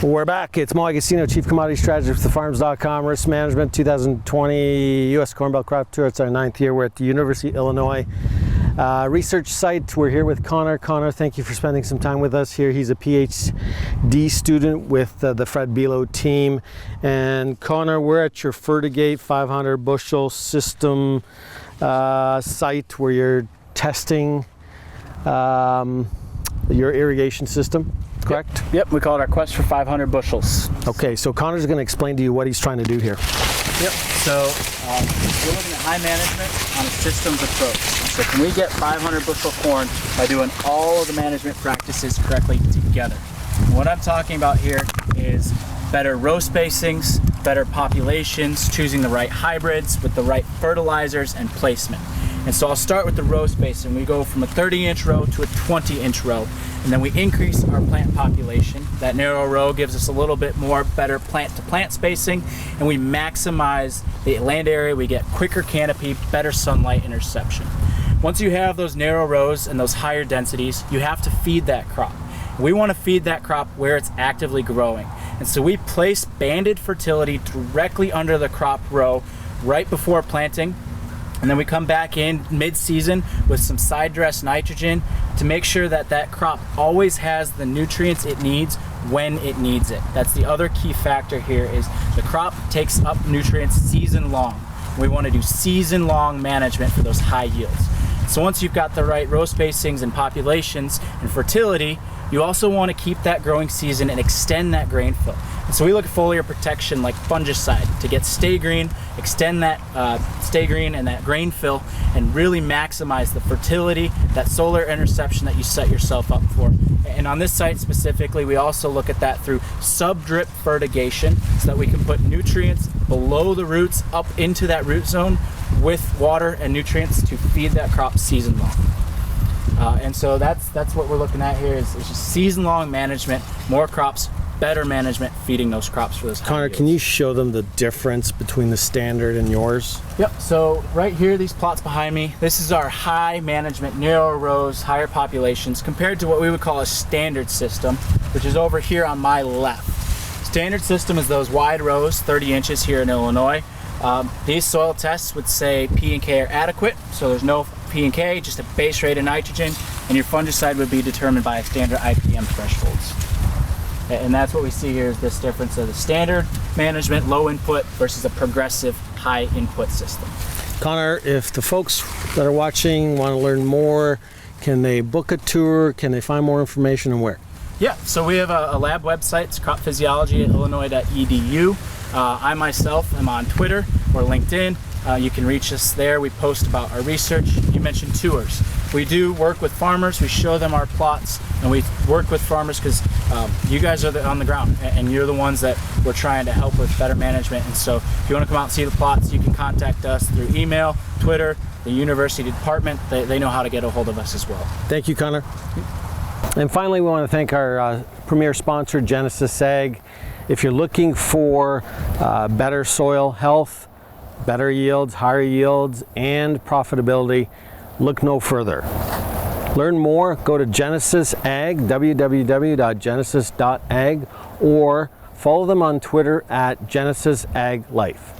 We're back. It's Mo Agostino, Chief Commodity Strategist with thefarms.com. Risk Management 2020 U.S. Corn Belt Crop Tour. It's our 9th year. We're at the University of Illinois research site. We're here with Conner. Conner, thank you for spending some time with us here. He's a PhD student with the Fred Bilo team. And Conner, we're at your fertigate 500 bushel system site where you're testing your irrigation system. Correct? Yep, we call it our quest for 500 bushels. Okay, so Conner's going to explain to you what he's trying to do here. Yep, so we're looking at high management on a systems approach. So can we get 500 bushel corn by doing all of the management practices correctly together? And what I'm talking about here is better row spacings, better populations, choosing the right hybrids with the right fertilizers and placement. And so I'll start with the row spacing. We go from a 30-inch row to a 20-inch row, and then we increase our plant population. That narrow row gives us a little bit more better plant-to-plant spacing, and we maximize the land area. We get quicker canopy, better sunlight interception. Once you have those narrow rows and those higher densities, you have to feed that crop. We want to feed that crop where it's actively growing. And so we place banded fertility directly under the crop row right before planting. And then we come back in mid-season with some side dress nitrogen to make sure that that crop always has the nutrients it needs when it needs it. That's the other key factor here, is the crop takes up nutrients season long. We want to do season long management for those high yields. So once you've got the right row spacings and populations and fertility, you also want to keep that growing season and extend that grain fill. And so we look at foliar protection like fungicide to get stay green, extend that stay green and that grain fill, and really maximize the fertility, that solar interception that you set yourself up for. And on this site specifically, we also look at that through sub-drip fertigation so that we can put nutrients below the roots up into that root zone with water and nutrients to feed that crop season long. And so that's what we're looking at here is just season-long management, more crops, better management, feeding those crops for those high Conner, yields. can you show them the difference between the standard and yours? Yep, so right here, these plots behind me, this is our high management, narrow rows, higher populations, compared to what we would call a standard system, which is over here on my left. Standard system is those wide rows, 30 inches here in Illinois. These soil tests would say P and K are adequate, so there's no P and K, just a base rate of nitrogen, and your fungicide would be determined by standard IPM thresholds. And that's what we see here, is this difference of the standard management, low input, versus a progressive high input system. Conner, if the folks that are watching want to learn more, can they book a tour? Can they find more information, and where? Yeah, so we have a lab website, it's crop physiology at illinois.edu. I myself am on Twitter or LinkedIn. You can reach us there. We post about our research. You mentioned tours. We do work with farmers. We show them our plots, and we work with farmers because you guys are on the ground, and you're the ones that we're trying to help with better management. And so if you want to come out and see the plots, you can contact us through email, Twitter, the university department. They know how to get a hold of us as well. Thank you, Conner. And finally, we want to thank our premier sponsor, Genesis Ag. If you're looking for better soil health, better yields, higher yields, and profitability, look no further. Learn more, go to Genesis Ag, www.genesis.ag, or follow them on Twitter at Genesis Ag Life.